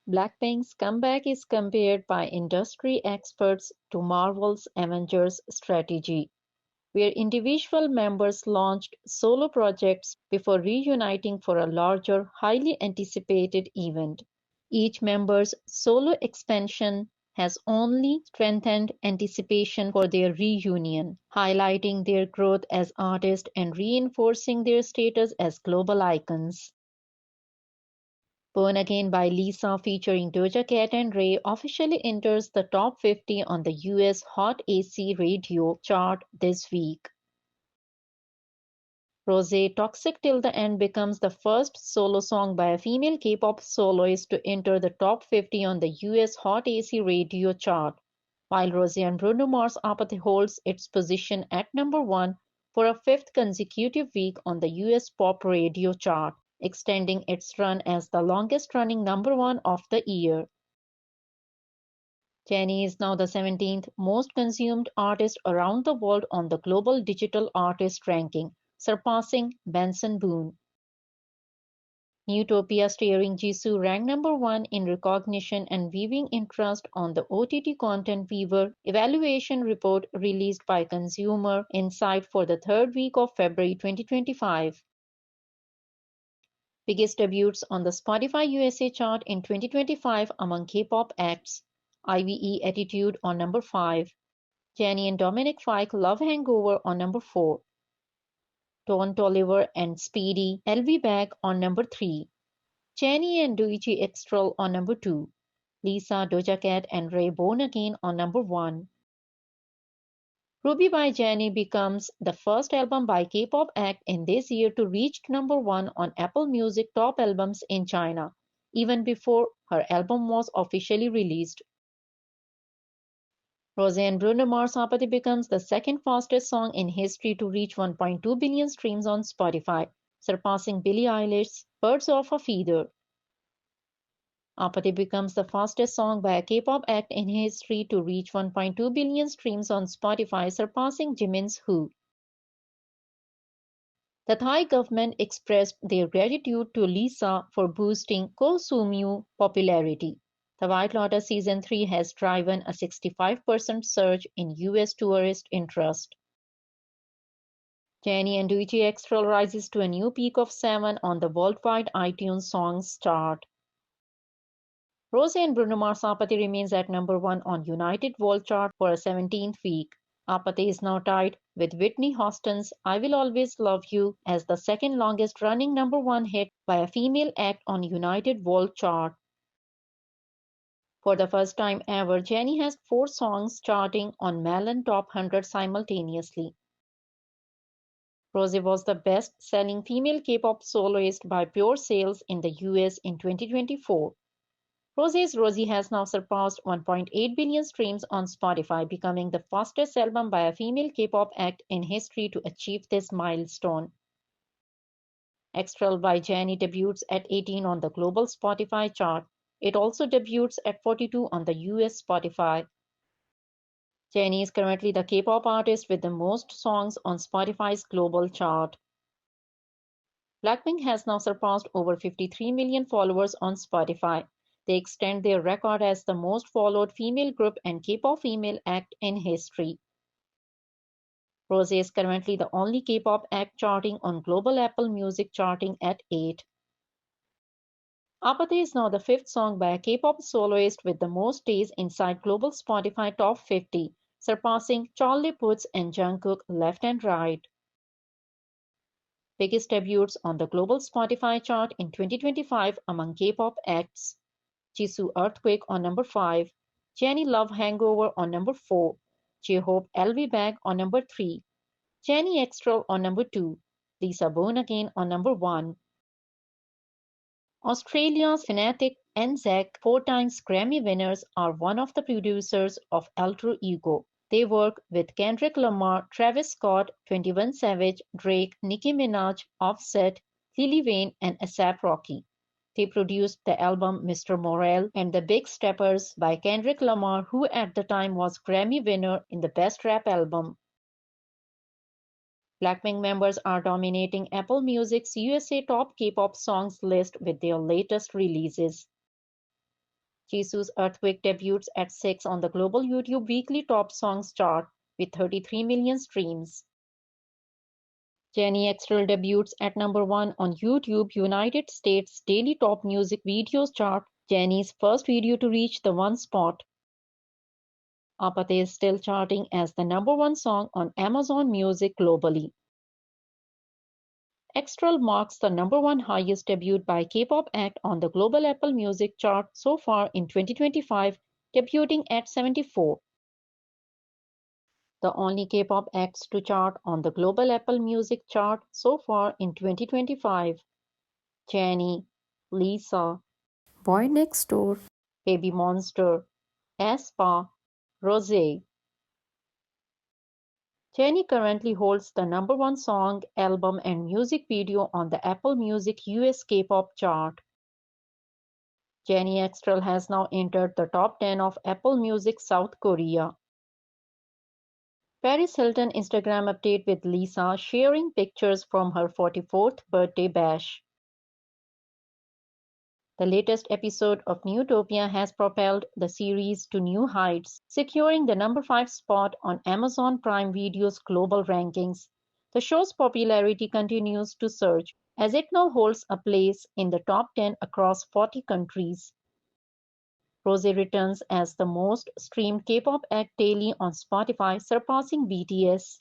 Blackpink's comeback is compared by industry experts to Marvel's Avengers strategy, where individual members launched solo projects before reuniting for a larger, highly anticipated event. Each member's solo expansion has only strengthened anticipation for their reunion, highlighting their growth as artists and reinforcing their status as global icons. Born Again by Lisa featuring Doja Cat and RAYE officially enters the top 50 on the US Hot AC Radio chart this week. Rosé Toxic Till the End becomes the first solo song by a female K-pop soloist to enter the top 50 on the US Hot AC Radio chart, while Rosé and Bruno Mars APT holds its position at number 1 for a fifth consecutive week on the US Pop Radio chart, extending its run as the longest-running number 1 of the year. Jennie is now the 17th most consumed artist around the world on the global digital artist ranking, surpassing Benson Boone. Newtopia starring Jisoo ranked number 1 in recognition and viewing interest on the OTT Content Viewer evaluation report released by Consumer Insight for the third week of February 2025. Biggest debuts on the Spotify USA chart in 2025 among K-pop acts: IVE Attitude on number 5, Jennie and Dominic Fike Love Hangover on number 4, Don Toliver and Speedy LV Bag on number 3, Jennie and Jennie Extral on number 2, Lisa, Doja Cat and RAYE Born Again on number 1. Ruby by Jennie becomes the first album by K-pop act in this year to reach number 1 on Apple Music Top Albums in China, even before her album was officially released. Rosé and Bruno Mars APT becomes the second fastest song in history to reach 1.2 billion streams on Spotify, surpassing Billie Eilish's Birds of a Feather. APT becomes the fastest song by a K-pop act in history to reach 1.2 billion streams on Spotify, surpassing Jimin's Who. The Thai government expressed their gratitude to Lisa for boosting Ko Sumyu popularity. The White Lotus Season 3 has driven a 65% surge in US tourist interest. Jennie and Jennie Extral rises to a new peak of 7 on the worldwide iTunes Songs chart. Rosé and Bruno Mars APT remains at number 1 on United World Chart for a 17th week. APT is now tied with Whitney Houston's I Will Always Love You as the second longest running number 1 hit by a female act on United World Chart. For the first time ever, Jennie has 4 songs charting on Melon Top 100 simultaneously. Rosé was the best-selling female K-pop soloist by pure sales in the US in 2024. Rosé's Rosie has now surpassed 1.8 billion streams on Spotify, becoming the fastest album by a female K-pop act in history to achieve this milestone. Extral by Jennie debuts at 18 on the global Spotify chart. It also debuts at 42 on the US Spotify. Jennie is currently the K-pop artist with the most songs on Spotify's global chart. Blackpink has now surpassed over 53 million followers on Spotify. They extend their record as the most followed female group and K-pop female act in history. Rosé is currently the only K-pop act charting on global Apple Music charting at 8. APT is now the 5th song by a K-pop soloist with the most days inside global Spotify Top 50, surpassing Charlie Puth and Jungkook left and right. Biggest debuts on the global Spotify chart in 2025 among K-pop acts: Jisoo Earthquake on number 5, Jennie Love Hangover on number 4, J-Hope LV Bag on number 3, Jennie Extral on number 2, Lisa Born Again on number 1. Australia's Fnatic and Zack, 4 times Grammy winners, are one of the producers of Alter Ego. They work with Kendrick Lamar, Travis Scott, 21 Savage, Drake, Nicki Minaj, Offset, Lil Wayne, and A$AP Rocky. They produced the album Mr. Morale and The Big Steppers by Kendrick Lamar, who at the time was Grammy winner in the Best Rap Album. Blackpink members are dominating Apple Music's USA Top K-pop Songs list with their latest releases. Jisoo's Earthquake debuts at 6 on the global YouTube weekly top songs chart with 33 million streams. Jennie Extral debuts at number 1 on YouTube United States daily top music videos chart, Jennie's first video to reach the 1 spot. APT is still charting as the number 1 song on Amazon Music globally. Extral marks the number 1 highest debut by Kpop act on the global Apple Music chart so far in 2025, debuting at 74. The only K-pop acts to chart on the global Apple Music chart so far in 2025. Jennie, Lisa, Boy Next Door, Baby Monster, aespa, Rosé. Jennie currently holds the number 1 song, album and music video on the Apple Music US K-pop chart. Jennie Extral has now entered the top 10 of Apple Music South Korea. Paris Hilton Instagram update with Lisa sharing pictures from her 44th birthday bash. The latest episode of Newtopia has propelled the series to new heights, securing the number 5 spot on Amazon Prime Video's global rankings. The show's popularity continues to surge as it now holds a place in the top 10 across 40 countries. Rosie returns as the most streamed K-pop act daily on Spotify, surpassing BTS.